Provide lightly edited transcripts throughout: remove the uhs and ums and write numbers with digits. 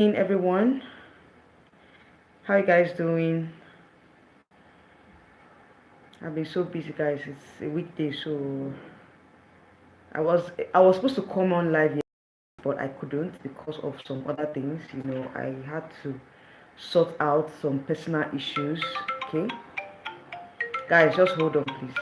Everyone, how you guys doing? I've been so busy, guys. It's a weekday, so I was supposed to come on live yesterday, but I couldn't because of some other things. I had to sort out some personal issues. Okay, guys, just hold on, please.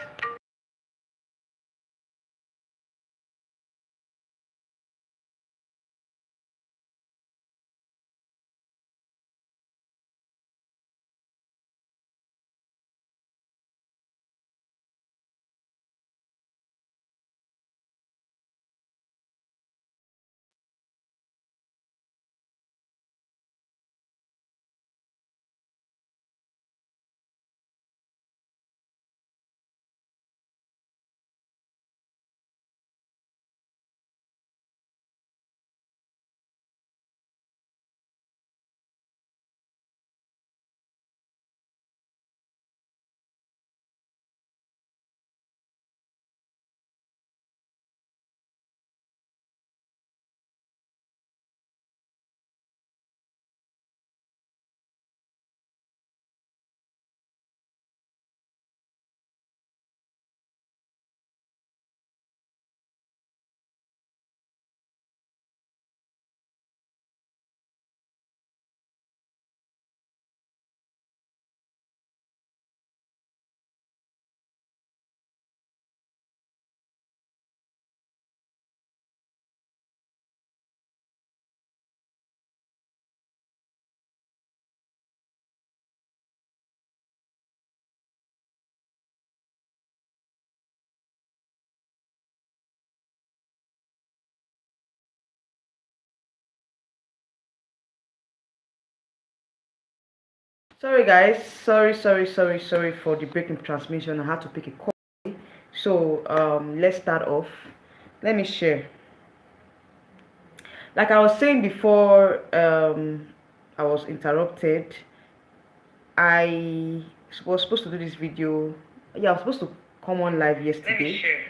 Sorry, guys. Sorry for the break in transmission. I had to pick a call. So let's start off. Let me share. Like I was saying before, I was interrupted. I was supposed to do this video. Yeah, I was supposed to come on live yesterday. Let me share.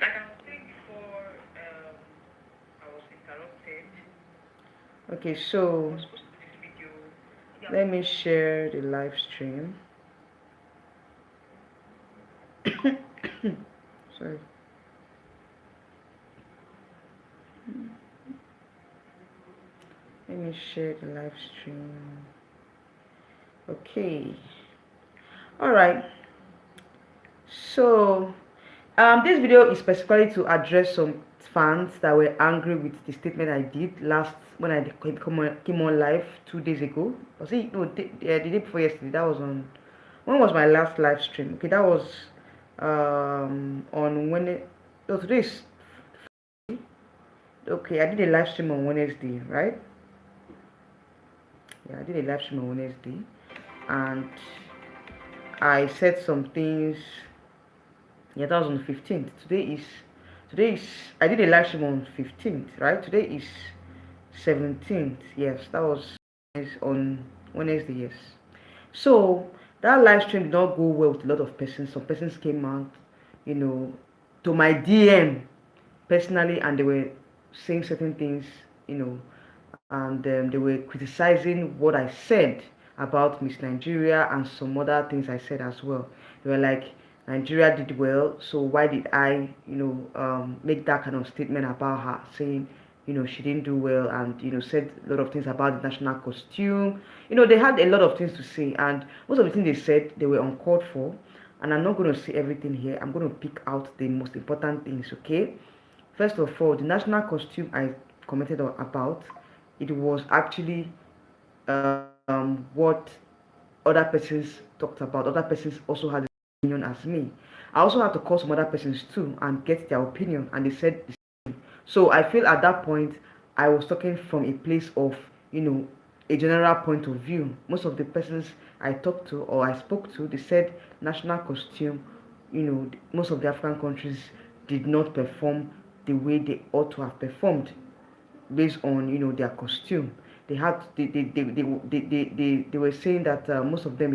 Like I was saying before, I was interrupted. Okay, so let me share the live stream. Sorry. Let me share the live stream. Okay. All right. So this video is specifically to address some fans that were angry with the statement I did last when I came on live 2 days ago. Was it no the day before yesterday? That was on, when was my last live stream? Okay, that was on Wednesday. No, today is, okay. I did a live stream on Wednesday, right? Yeah, I did a live stream on Wednesday, and I said some things. Yeah, that was on the 15th. Today is I did a live stream on 15th, right? Today is 17th. Yes, that was on Wednesday. Yes. So that live stream did not go well with a lot of persons. Some persons came out, you know, to my DM personally, and they were saying certain things, you know, and they were criticizing what I said about Miss Nigeria and some other things I said as well. They were like, Nigeria did well, so why did I, make that kind of statement about her, saying, she didn't do well, and said a lot of things about the national costume. They had a lot of things to say, and most of the things they said they were uncalled for. And I'm not going to say everything here. I'm going to pick out the most important things. Okay. First of all, the national costume I commented about, it was actually what other persons talked about. Other persons also had the same opinion as me. I also had to call some other persons too and get their opinion, and they said the same. So I feel at that point I was talking from a place of, a general point of view. Most of the persons I talked to or I spoke to, they said national costume, most of the African countries did not perform the way they ought to have performed based on their costume. They were saying that most of them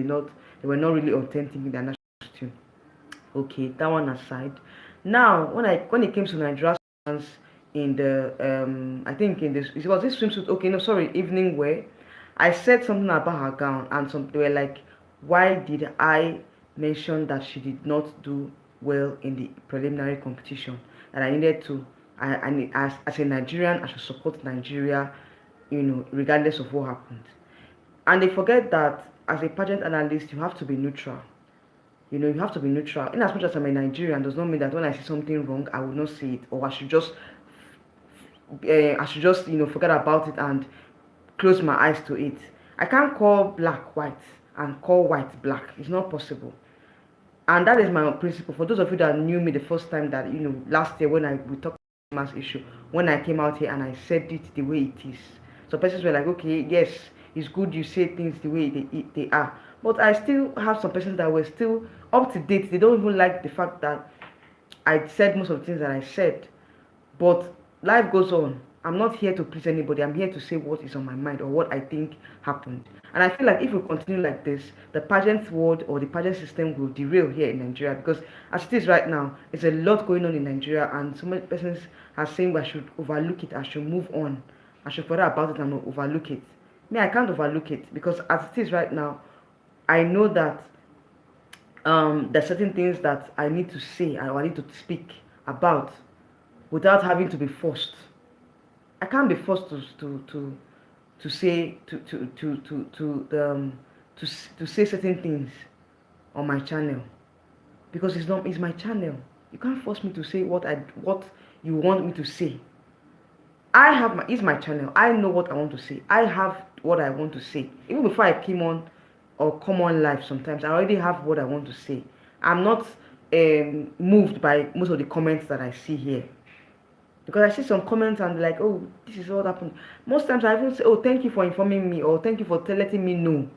they were not really authentic in their national costume. Okay, that one aside. Now when it came to Nigerians, in the I think in this, it was this swimsuit, okay, no, sorry, evening wear. I said something about her gown, and some they were like, why did I mention that she did not do well in the preliminary competition? And I needed to, I need, as a Nigerian, I should support Nigeria, regardless of what happened. And they forget that as a pageant analyst, you have to be neutral. You have to be neutral. In as much as I'm a Nigerian, does not mean that when I see something wrong, I will not see it, or I should just forget about it and close my eyes to it. I can't call black white and call white black. It's not possible. And that is my principle. For those of you that knew me the first time, that last year when we talked about mass issue, when I came out here and I said it the way it is. So persons were like, okay, yes, it's good you say things the way they are. But I still have some persons that were still up to date. They don't even like the fact that I said most of the things that I said. But life goes on. I'm not here to please anybody. I'm here to say what is on my mind or what I think happened. And I feel like if we continue like this, the pageant world or the pageant system will derail here in Nigeria, because as it is right now, there's a lot going on in Nigeria, and so many persons are saying I should overlook it, I should move on, I should forget about it and not overlook it. Me, I can't overlook it, because as it is right now, I know that there's certain things that I need to say, I need to speak about without having to be forced. I can't be forced to say to say certain things on my channel, because it's my channel. You can't force me to say what you want me to say. It's my channel. I know what I want to say. I have what I want to say. Even before I came on or come on live, sometimes I already have what I want to say. I'm not moved by most of the comments that I see here. Because I see some comments and like, oh, this is what happened. Most times I even say, oh, thank you for informing me, or thank you for letting me know.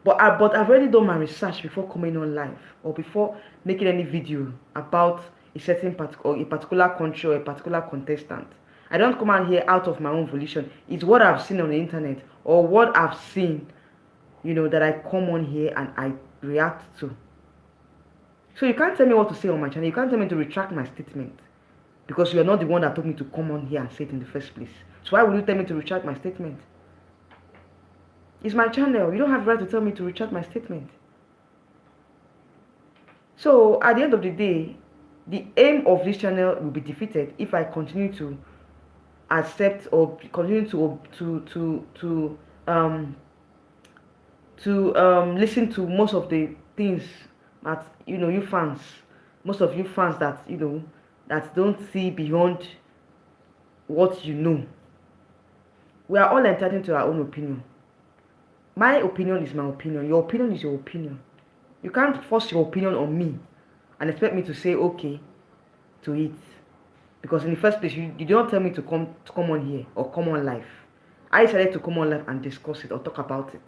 But I've already done my research before coming on live, or before making any video about a particular country or a particular contestant. I don't come out here out of my own volition. It's what I've seen on the internet, or what I've seen, that I come on here and I react to. So you can't tell me what to say on my channel. You can't tell me to retract my statement, because you are not the one that told me to come on here and say it in the first place. So why would you tell me to retract my statement? It's my channel. You don't have the right to tell me to retract my statement. So at the end of the day, the aim of this channel will be defeated if I continue to accept or continue to listen to most of the things that you fans, most of you fans that that don't see beyond what you know. We are all entitled to our own opinion. My opinion is my opinion. Your opinion is your opinion. You can't force your opinion on me and expect me to say okay to it. Because in the first place, you did not tell me to come on here or come on live. I decided to come on live and discuss it or talk about it.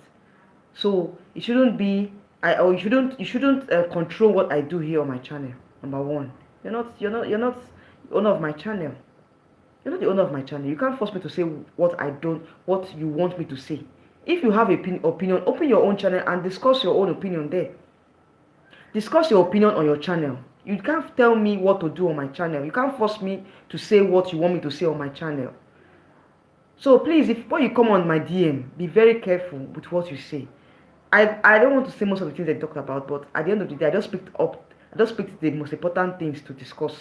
So it shouldn't be you shouldn't control what I do here on my channel. Number one. You're not the owner of my channel. You're not the owner of my channel. You can't force me to say what you want me to say. If you have an opinion, open your own channel and discuss your own opinion there. Discuss your opinion on your channel. You can't tell me what to do on my channel. You can't force me to say what you want me to say on my channel. So please, when you come on my DM, be very careful with what you say. I don't want to say most of the things I talked about, but at the end of the day, I just picked the most important things to discuss.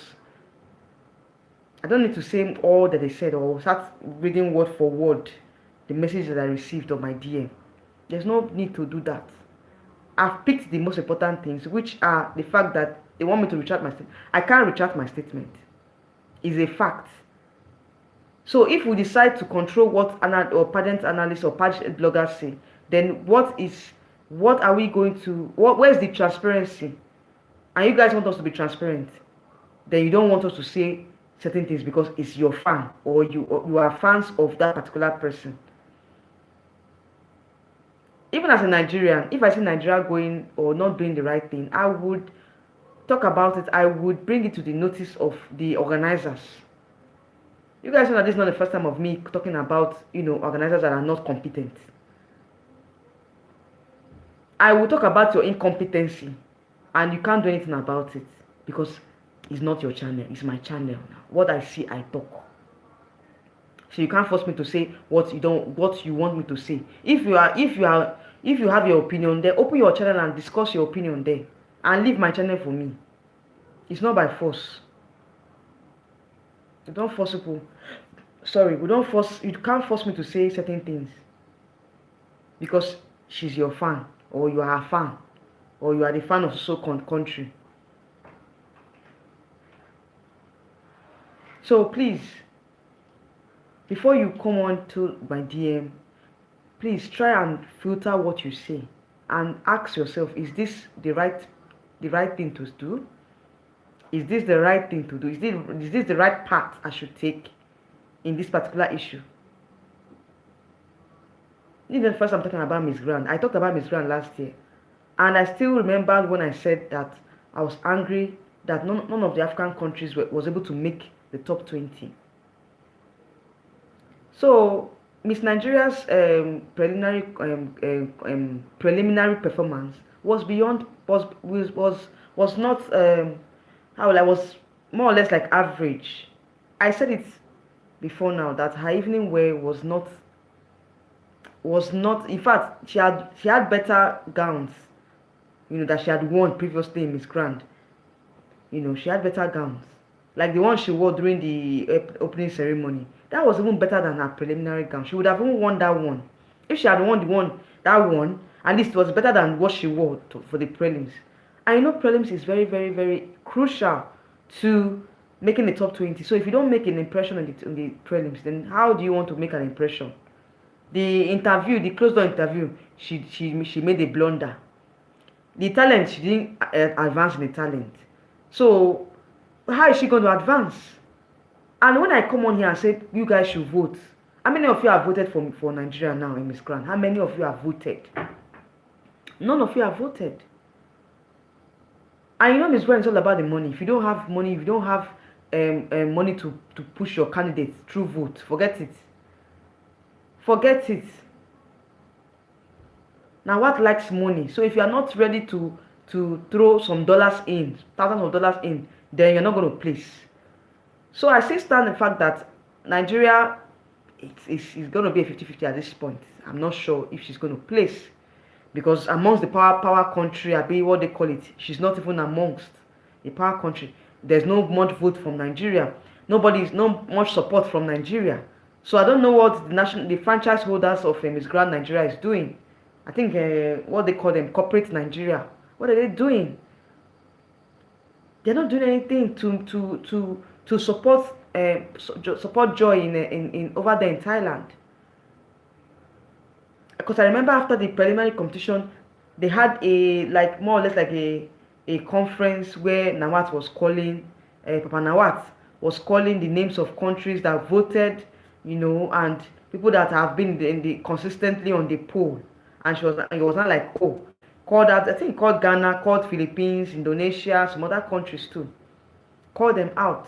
I don't need to say all that they said or start reading word for word the message that I received on my DM. There's no need to do that. I've picked the most important things, which are the fact that they want me to retract my statement. I can't retract my statement. It's a fact. So if we decide to control what pageant analysts or pageant bloggers say, then what are we going to, where's the transparency? And you guys want us to be transparent, then you don't want us to say certain things because it's your fan, or you are fans of that particular person. Even as a Nigerian, if I see Nigeria going or not doing the right thing, I would talk about it. I would bring it to the notice of the organizers. You guys know that this is not the first time of me talking about organizers that are not competent. I will talk about your incompetency, and you can't do anything about it because it's not your channel. It's my channel now. What I see, I talk. So you can't force me to say what you want me to say. If you have your opinion, then open your channel and discuss your opinion there, and leave my channel for me. It's not by force. You don't force people. Sorry, we don't force. You can't force me to say certain things because she's your fan, or you are a fan, or you are the fan of so country. So please, before you come on to my DM, please try and filter what you say and ask yourself, is this the right thing to do? Is this the right thing to do? Is this the right path I should take in this particular issue? Even first I'm talking about Miss Grand. I talked about Miss Grand last year. And I still remember when I said that I was angry that none of the African countries was able to make the top 20. So Miss Nigeria's preliminary performance was beyond was not was more or less like average. I said it before now that her evening wear was not in fact she had better gowns, that she had worn previously in Miss Grand. She had better gowns, like the one she wore during the opening ceremony. That was even better than her preliminary gown. She would have even worn that one. If she had worn that one, at least it was better than what she wore for the prelims. And prelims is very, very, very crucial to making the top 20. So if you don't make an impression on the prelims, then how do you want to make an impression? The closed door interview, she made a blunder. The talent, she didn't advance in the talent. So how is she going to advance? And when I come on here and say you guys should vote, how many of you have voted for Nigeria now in Miss Grand? How many of you have voted? None of you have voted. And Miss Grand is all about the money. If you don't have money, if you don't have money to push your candidate through vote, forget it. Forget it. Now what likes money? So if you are not ready to throw some dollars in, thousands of dollars in, then you're not going to place. So I still stand the fact that Nigeria is going to be a 50-50 at this point. I'm not sure if she's going to place, because amongst the power country, I be what they call it, she's not even amongst the power country. There's no much vote from Nigeria. No much support from Nigeria. So I don't know what the franchise holders of Miss Grand Nigeria is doing. I think what they call them, corporate Nigeria. What are they doing? They're not doing anything to support Joy in over there in Thailand. Because I remember after the preliminary competition, they had more or less like a conference where Nawat was calling, Papa Nawat was calling the names of countries that voted, and people that have been consistently on the poll. And it was not like, oh, called out, I think called Ghana, called Philippines, Indonesia, some other countries too. Called them out.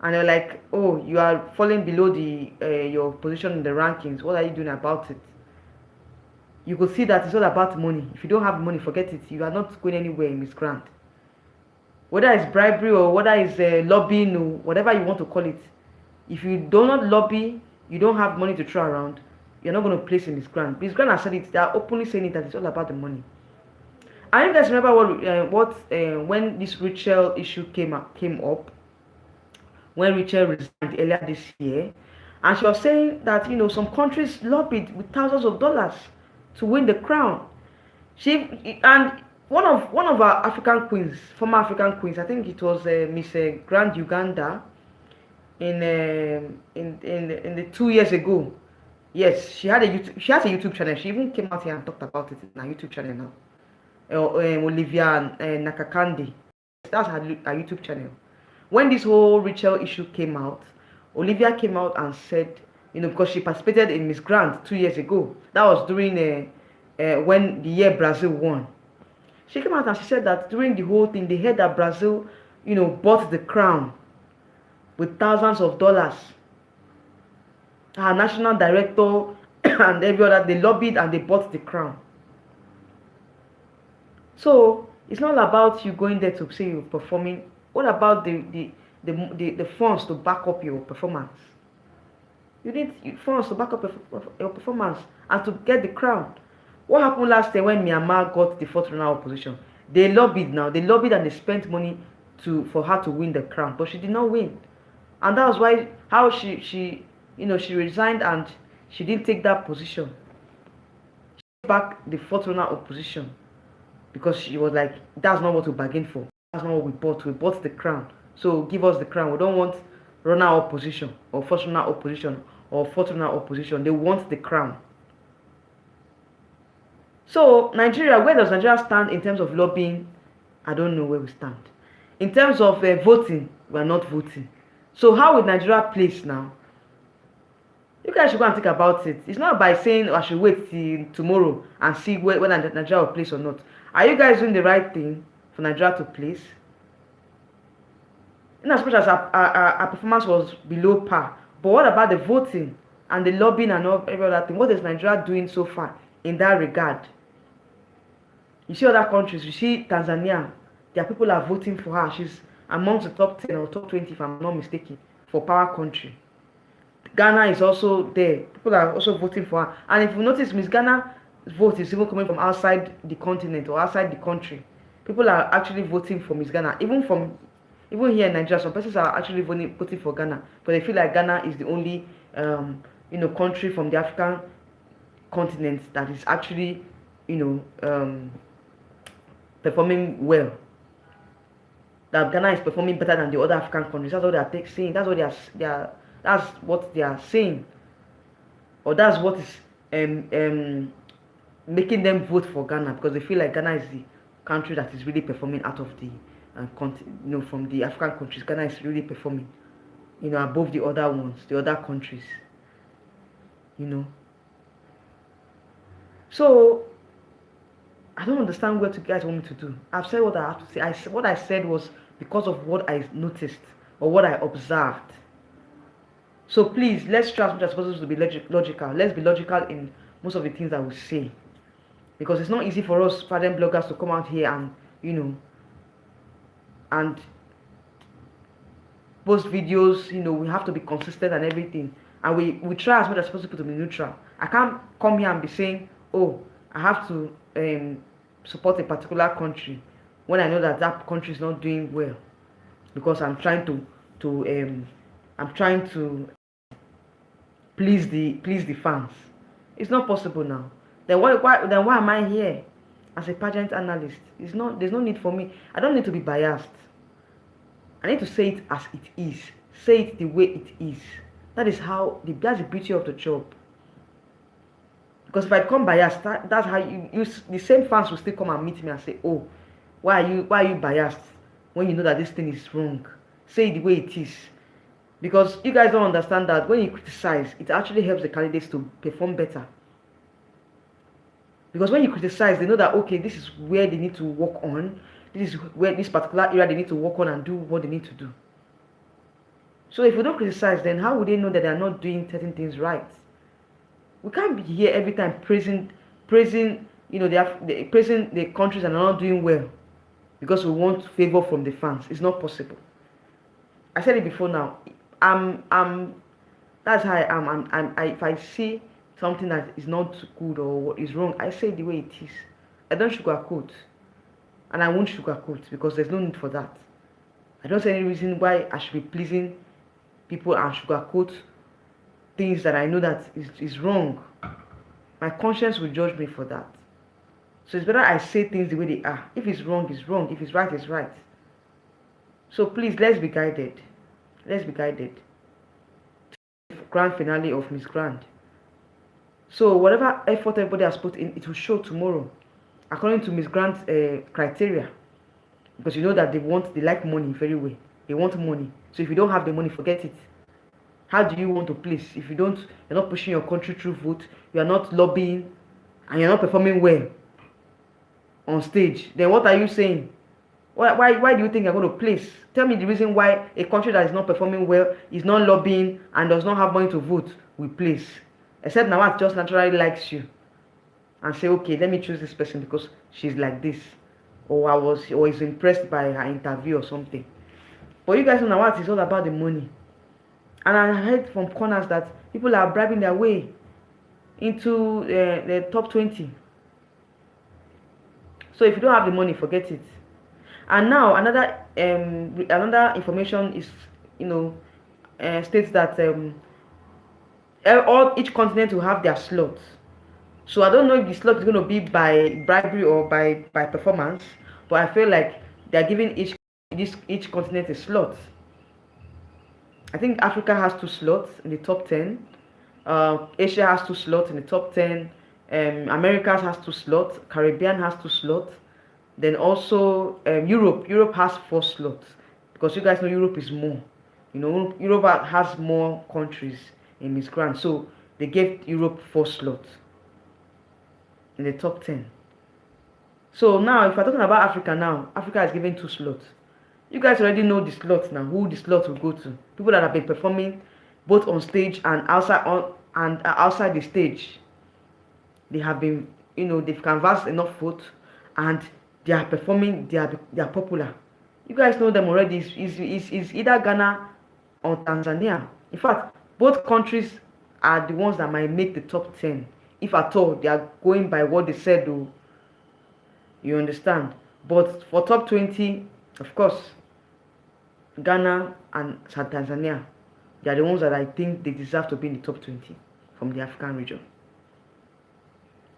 And they're like, oh, you are falling below your position in the rankings. What are you doing about it? You could see that it's all about money. If you don't have money, forget it. You are not going anywhere in Miss Grand. Whether it's bribery or whether it's lobbying or whatever you want to call it. If you do not lobby, you don't have money to throw around, you're not going to place in Miss Grand. Miss Grand has said it. They are openly saying it that it's all about the money. And you guys remember when this Rachel issue came up, when Rachel resigned earlier this year, and she was saying that some countries lobbied with thousands of dollars to win the crown. And one of our African queens, former African queens, I think it was Miss Grand Uganda, in the 2 years ago. Yes, she has a YouTube channel. She even came out here and talked about it in her YouTube channel now. Olivia Nakakandi. That's her YouTube channel. When this whole Rachel issue came out, Olivia came out and said, because she participated in Miss Grand 2 years ago. That was during when the year Brazil won. She came out and she said that during the whole thing, they heard that Brazil, bought the crown with thousands of dollars. Her national director and every other, they lobbied and they bought the crown. So it's not about you going there to say you're performing. What about the funds to back up your performance? You need funds to back up your performance and to get the crown. What happened last year when Myanmar got the fourth runner-up position? They lobbied now. They lobbied and they spent money for her to win the crown, but she did not win. And that was why how she she resigned and she didn't take that position. She took back the fourth runner-up position because she was like, that's not what we bargained for. That's not what we bought. We bought the crown. So give us the crown. We don't want runner-up position or first runner-up position or fourth runner-up position. They want the crown. So Nigeria, where does Nigeria stand in terms of lobbying? I don't know where we stand. In terms of voting, we are not voting. So how will Nigeria place now? You guys should go and think about it. It's not by saying I should wait till tomorrow and see whether Nigeria will place or not. Are you guys doing the right thing for Nigeria to place? In as much as our performance was below par, but what about the voting and the lobbying and every other thing? What is Nigeria doing so far in that regard? You see other countries, you see Tanzania, their people are voting for her. She's amongst the top 10 or top 20, if I'm not mistaken, for power country. Ghana is also there. People are also voting for her. And if you notice, Miss Ghana's vote is even coming from outside the continent or outside the country. People are actually voting for Miss Ghana. Even here in Nigeria, some persons are actually voting for Ghana. But they feel like Ghana is the only country from the African continent that is actually performing well. That Ghana is performing better than the other African countries. That's what they are saying. That's what they are saying, or that's what is making them vote for Ghana, because they feel like Ghana is the country that is really performing out of the from the African countries. Ghana is really performing, above the other ones, the other countries. So I don't understand what you guys want me to do. I've said what I have to say. What I said was because of what I noticed or what I observed. So please, let's try as much as possible to be logical. Let's be logical in most of the things that we say, because it's not easy for us pageant bloggers to come out here and and post videos. We have to be consistent and everything, and we try as much as possible to be neutral. I can't come here and be saying, oh, I have to support a particular country when I know that country is not doing well, because I'm trying to please the fans. It's not possible now. Then why am I here as a pageant analyst? There's no need for me. I don't need to be biased. I need to say it as it is. Say it the way it is. That's the beauty of the job. Because if I come biased, that's how the same fans will still come and meet me and say, oh, why are you biased when you know that this thing is wrong? Say it the way it is. Because you guys don't understand that when you criticize, it actually helps the candidates to perform better. Because when you criticize, they know that, okay, this is where they need to work on. This is where this particular area they need to work on and do what they need to do. So if you don't criticize, then how would they know that they are not doing certain things right? We can't be here every time praising praising the countries that are not doing well because we want favor from the fans. It's not possible. I said it before now. That's how I am. If I see something that is not good or what is wrong, I say it the way it is. I don't sugarcoat. And I won't sugarcoat because there's no need for that. I don't see any reason why I should be pleasing people and sugarcoat things that I know that is wrong. My conscience will judge me for that. So it's better I say things the way they are. If it's wrong, it's wrong. If it's right, it's right. So please, let's be guided. Let's be guided. Grand finale of Miss Grand. So whatever effort everybody has put in, it will show tomorrow, according to Miss Grand's criteria. Because you know that they like money very well. They want money. So if you don't have the money, forget it. How do you want to place? If you're not pushing your country through vote, you are not lobbying, and you're not performing well on stage, then what are you saying? Why do you think you're going to place? Tell me the reason why a country that is not performing well, is not lobbying, and does not have money to vote will place. Except Nawat just naturally likes you and say, okay, let me choose this person because she's like this, or is impressed by her interview or something. But you guys know Nawat is all about the money. And I heard from corners that People are bribing their way into the top 20. So if you don't have the money, forget it. And now another information is, you know, states that each continent will have their slots. So I don't know if the slot is going to be by bribery or by performance, but I feel like they're giving each continent a slot. I think Africa has 2 slots in the top 10. Asia has 2 slots in the top 10. Americas has 2 slots. Caribbean has 2 slots. Then also Europe has 4 slots, because you guys know Europe is more. You know, Europe has more countries in Miss Grand, so they gave Europe 4 slots in the top 10. So now, if we're talking about Africa now, Africa is given 2 slots. You guys already know the slots now, who the slots will go to. People that have been performing both on stage and outside the stage. They have been, you know, they've canvassed enough votes and they are performing, they are popular. You guys know them already. It's either Ghana or Tanzania. In fact, both countries are the ones that might make the top 10. If at all, they are going by what they said, though. You understand? But for top 20, of course, Ghana and Tanzania, they are the ones that I think they deserve to be in the top 20 from the African region.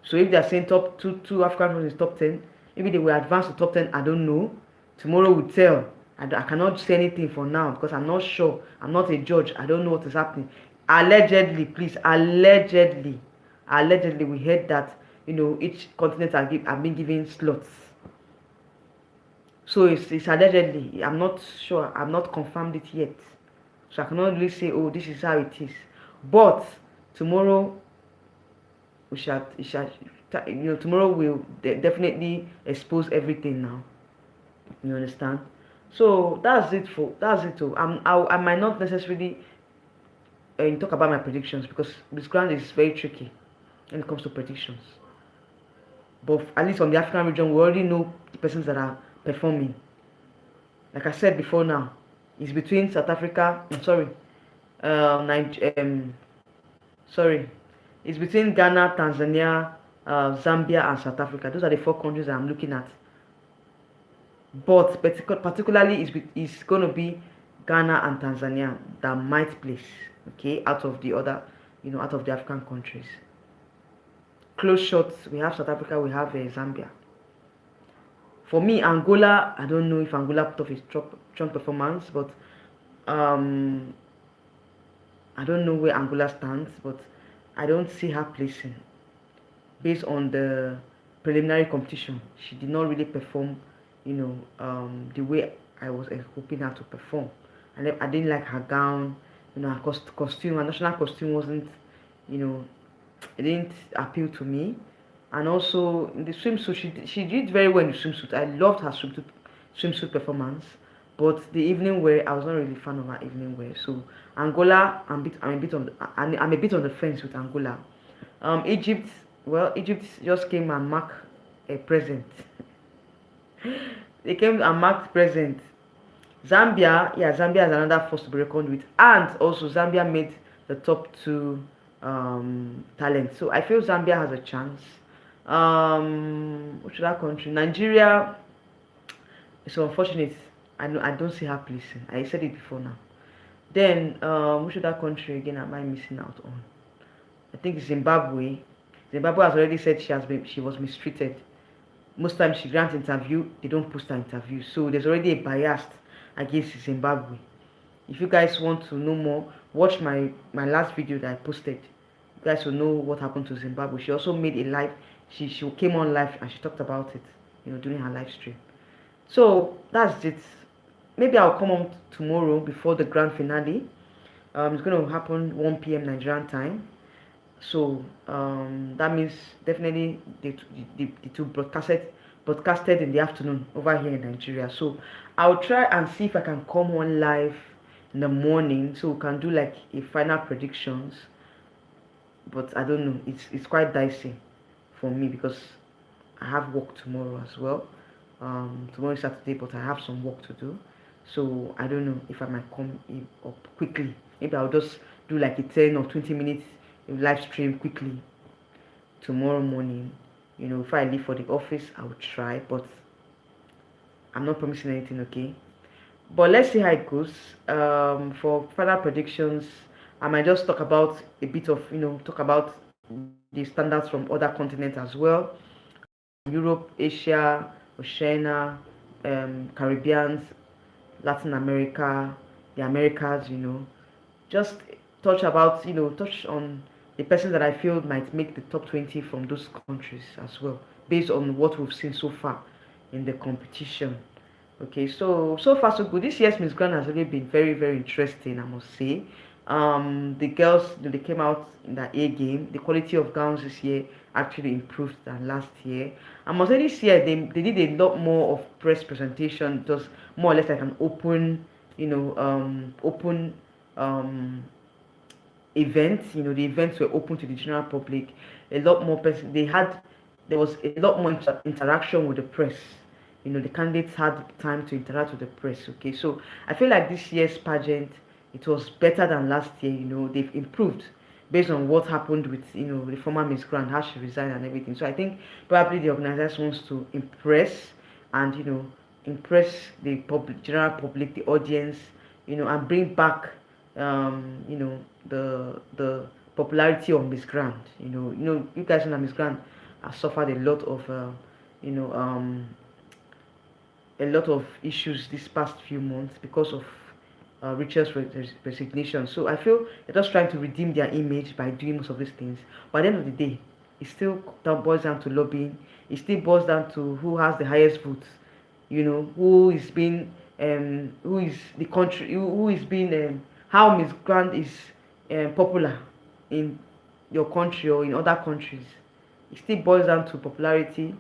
So if they are saying top two African countries in top 10, maybe they will advance to top 10. I don't know. Tomorrow will tell. I cannot say anything for now because I'm not sure. I'm not a judge. I don't know what is happening. Allegedly, please, allegedly, we heard that, you know, each continent are being given slots. So it's allegedly. I'm not sure. I'm not confirmed it yet. So I cannot really say, oh, this is how it is. But tomorrow, tomorrow we'll definitely expose everything now. You understand? So that's it. I might not necessarily talk about my predictions because this ground is very tricky when it comes to predictions. But at least from the African region, we already know the persons that are performing. Like I said before, now it's between South Africa. It's between Ghana, Tanzania, Zambia, and South Africa. Those are the 4 countries that I'm looking at. But particularly, it's going to be Ghana and Tanzania that might place, okay, out of the other, out of the African countries. Close shots, we have South Africa, we have Zambia. For me, Angola, I don't know if Angola put off a strong performance, but I don't know where Angola stands, but I don't see her placing. Based on the preliminary competition, she did not really perform, the way I was hoping her to perform. And I didn't like her gown, her costume, her national costume wasn't, it didn't appeal to me. And also in the swimsuit, she did very well in the swimsuit. I loved her swimsuit performance, but the evening wear, I was not really a fan of her evening wear. So Angola, I'm a bit on the fence with Angola. Egypt, well, Egypt just came and marked a present. They came and marked present. Zambia is another force to be reckoned with, and also Zambia made the top 2 talents. So I feel Zambia has a chance. Which other country? Nigeria. It's unfortunate. I don't see her placing. I said it before now. Then which other country again am I missing out on? I think Zimbabwe. Zimbabwe has already said she was mistreated. Most times she grants interview, they don't post her interview. So there's already a bias against Zimbabwe. If you guys want to know more, watch my last video that I posted. You guys will know what happened to Zimbabwe. She also made a live. She came on live and she talked about it, during her live stream. So that's it. Maybe I'll come on tomorrow before the grand finale. It's going to happen 1 p.m. Nigerian time. So that means definitely the two broadcasted in the afternoon over here in Nigeria. So I'll try and see if I can come on live in the morning so we can do like a final predictions. But I don't know. It's quite dicey for me because I have work tomorrow as well. Tomorrow is Saturday, but I have some work to do. So I don't know if I might come up quickly. Maybe I'll just do like a 10 or 20 minutes live stream quickly tomorrow morning. If I leave for the office, I will try, but I'm not promising anything, okay? But let's see how it goes. For further predictions, I might just talk about a bit of, talk about the standards from other continents as well. Europe, Asia, Oceania, Caribbeans, Latin America, the Americas, just touch on the persons that I feel might make the top 20 from those countries as well, based on what we've seen so far in the competition. Okay, so far so good. This year's Miss Grand has really been very, very interesting, I must say. The girls, they came out in the A game. The quality of gowns this year actually improved than last year. I must say this year they did a lot more of press presentation. It was more or less like an open, open event. The events were open to the general public. A lot more person. There was a lot more interaction with the press. The candidates had time to interact with the press. Okay, so I feel like this year's pageant, it was better than last year. They've improved based on what happened with the former Miss Grand, how she resigned and everything. So I think probably the organizers wants to impress and impress the general public, the audience, and bring back the popularity of Miss Grand. You guys know Miss Grand has suffered a lot of a lot of issues this past few months because of Richard's resignation. So I feel they're just trying to redeem their image by doing most of these things. But at the end of the day, it still boils down to lobbying. It still boils down to who has the highest votes. Who is being who is the country, who is being how Miss Grand is popular in your country or in other countries. It still boils down to popularity,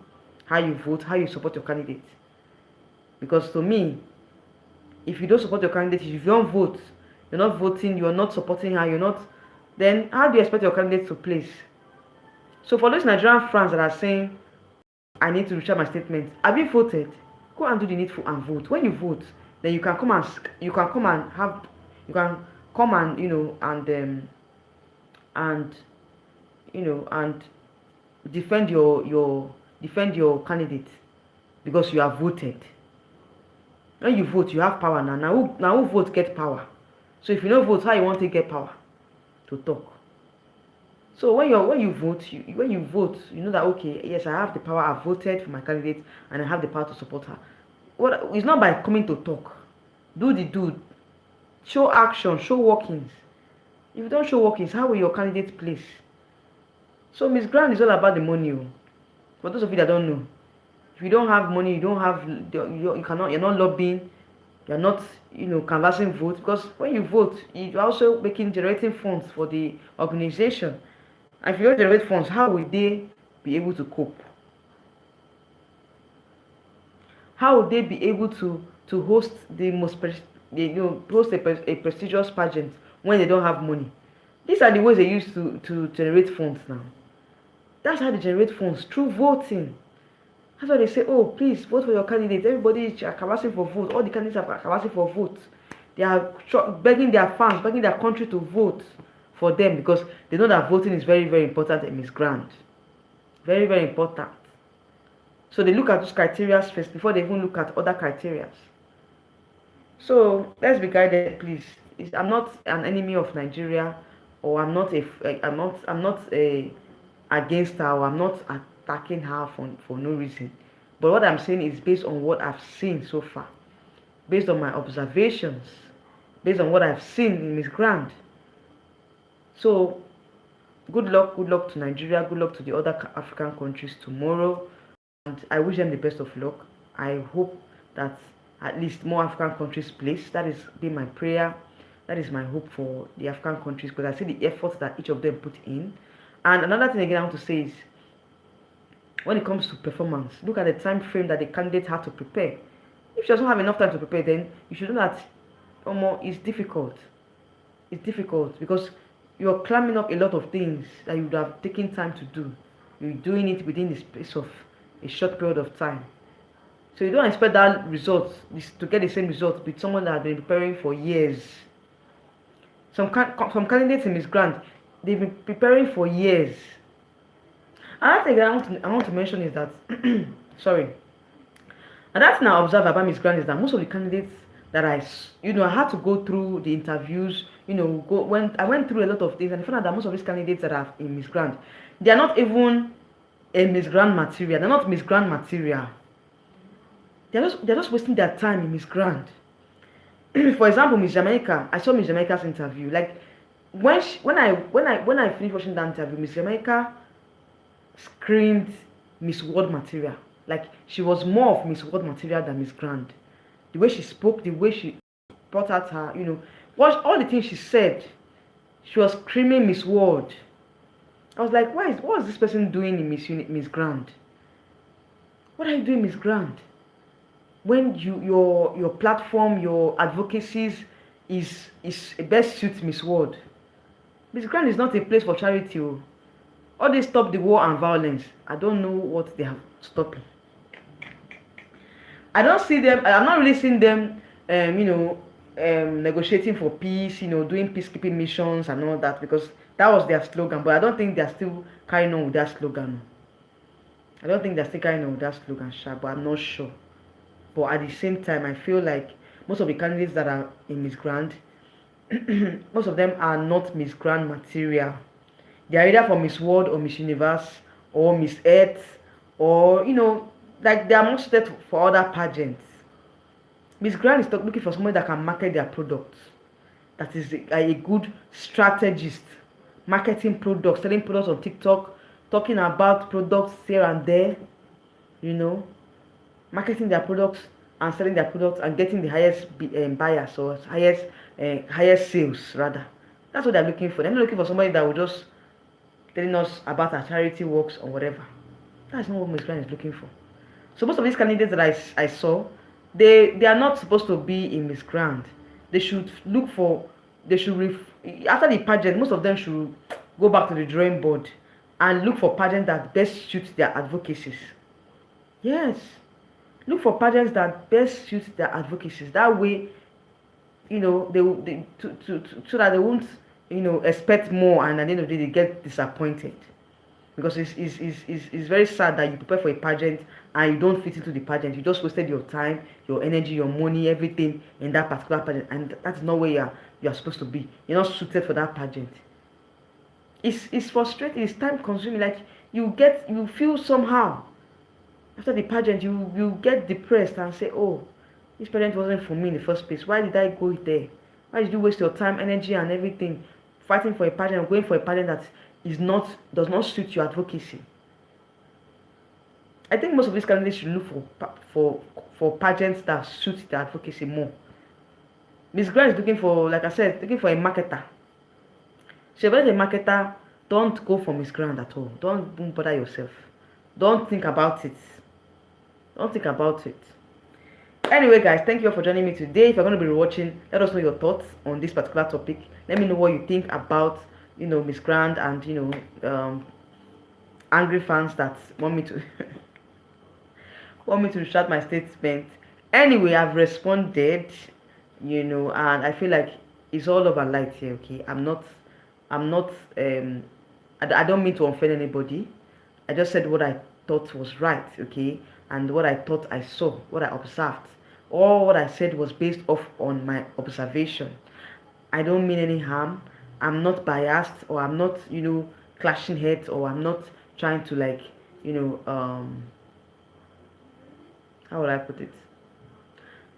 how you vote, how you support your candidate. Because to me, if you don't support your candidate, if you don't vote, you're not voting, you're not supporting her, then how do you expect your candidate to place? So for those Nigerian fans that are saying, I need to retract my statement, have you voted? Go and do the needful and vote. When you vote, then you can come and and defend your candidate because you have voted. When you vote, you have power now. Now who vote get power. So if you don't vote, how you want to get power to talk? So when you vote, you know that okay, yes, I have the power. I voted for my candidate, and I have the power to support her. It's not by coming to talk. Do. Show action. Show workings. If you don't show workings, how will your candidate place? So Miss Grand is all about the money. For those of you that don't know, if you don't have money, you're not lobbying, you're not canvassing votes, because when you vote, you're also generating funds for the organization. And if you don't generate funds, how will they be able to cope? How would they be able to host a prestigious pageant when they don't have money? These are the ways they use to generate funds now. That's how they generate funds, through voting. That's why they say, oh, please vote for your candidate. Everybody is canvassing for vote. All the candidates are canvassing for vote. They are begging their fans, begging their country to vote for them, because they know that voting is very, very important in Miss Grand. Very, very important. So they look at those criteria first before they even look at other criteria. So let's be guided, please. I'm not an enemy of Nigeria, or I'm not against her, or I'm not attacking her for no reason. But what I'm saying is based on what I've seen so far, based on my observations, based on what I've seen in Miss Grand. So good luck to Nigeria, good luck to the other African countries tomorrow, and I wish them the best of luck. I hope that at least more African countries place. That is been my prayer. That is my hope for the African countries, because I see the efforts that each of them put in. And another thing again I want to say is, when it comes to performance, look at the time frame that the candidate had to prepare. If she doesn't have enough time to prepare, then you should know that it's difficult. It's difficult because you're climbing up a lot of things that you would have taken time to do. You're doing it within the space of a short period of time. So you don't expect that result to get the same result with someone that has been preparing for years. some candidates in Miss Grant, they've been preparing for years. Another thing that I want to mention is that sorry. And that's now observed about Miss Grant is that most of the candidates that I had to go through the interviews, when I went through a lot of things, and I found out that most of these candidates that are in Miss Grant, they are not even a Miss Grant material. They're not Miss Grant material. They're just wasting their time in Miss Grant. For example, Miss Jamaica, I saw Miss Jamaica's interview. Like when I finished watching that interview, Miss Jamaica screamed Miss World material. Like she was more of Miss World material than Miss Grant. The way she spoke, the way she brought out her, what all the things she said, she was screaming Miss World. I was like, what is this person doing in Miss Grant? What are you doing, Miss Grant? When your platform, your advocacies is best suits Miss World. Miss Grant is not a place for charity. All they stop the war and violence. I don't know what they have stopping. I don't see them. I'm not really seeing them. Negotiating for peace. Doing peacekeeping missions and all that, because that was their slogan. But I don't think they're still carrying on with that slogan. I don't think they're still carrying on with that slogan, but I'm not sure. But at the same time, I feel like most of the candidates that are in Miss Grant, most of them are not Miss Grant material. They are either for Miss World or Miss Universe or Miss Earth, or like they are more suited for other pageants. Miss Grant is looking for someone that can market their products. That is a good strategist, marketing products, selling products on TikTok, talking about products here and there, marketing their products and selling their products and getting the highest buyers or highest sales rather. That's what they're looking for. They're not looking for somebody that will just telling us about our charity works or whatever. That's not what Miss Grant is looking for. So most of these candidates that I saw, they are not supposed to be in Miss Grant. They should look for, after the pageant, most of them should go back to the drawing board and look for pageants that best suit their advocacies. Yes. Look for pageants that best suit their advocacies. That way, so that they won't, expect more, and at the end of the day, they get disappointed. Because it's very sad that you prepare for a pageant and you don't fit into the pageant. You just wasted your time, your energy, your money, everything in that particular pageant, and that's not where you're supposed to be. You're not suited for that pageant. It's frustrating. It's time consuming. Like you feel somehow after the pageant, you get depressed and say, oh, this pageant wasn't for me in the first place. Why did I go there? Why did you waste your time, energy, and everything fighting for a pageant, going for a pageant that does not suit your advocacy? I think most of these candidates should look for pageants that suit their advocacy more. Miss Grant is looking for, like I said, looking for a marketer. So if you're a marketer, don't go for Miss Grant at all. Don't bother yourself. Don't think about it. Don't think about it. Anyway, guys, thank you all for joining me today. If you're going to be watching, let us know your thoughts on this particular topic. Let me know what you think about, Miss Grant and, angry fans that want me to retract my statement. Anyway, I've responded, and I feel like it's all over light here. Okay, I don't mean to offend anybody. I just said what I thought was right, okay, and what I thought I saw, what I observed. All what I said was based off on my observation. I don't mean any harm. I'm not biased, or I'm not, clashing heads, or I'm not trying to how would I put it?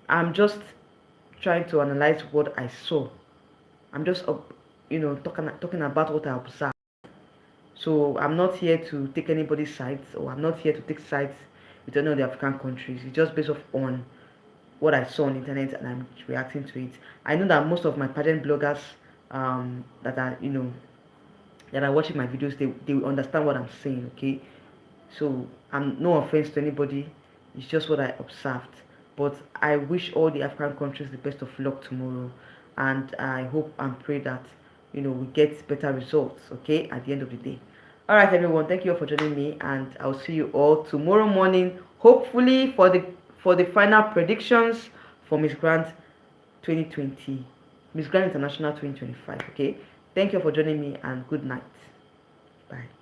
I'm just trying to analyze what I saw. I'm just, talking about what I observed. So I'm not here to take anybody's sides, or I'm not here to take sides with any of the African countries. It's just based off on what I saw on the internet, and I'm reacting to it. I know that most of my pageant bloggers that are watching my videos, they will understand what I'm saying, okay? So I'm no offense to anybody. It's just what I observed. But I wish all the African countries the best of luck tomorrow, and I hope and pray that we get better results, okay, at the end of the day. All right, everyone, thank you all for joining me, and I'll see you all tomorrow morning, hopefully for the final predictions for Miss Grant 2020, Miss Grand International 2025. Okay, thank you for joining me and good night. Bye.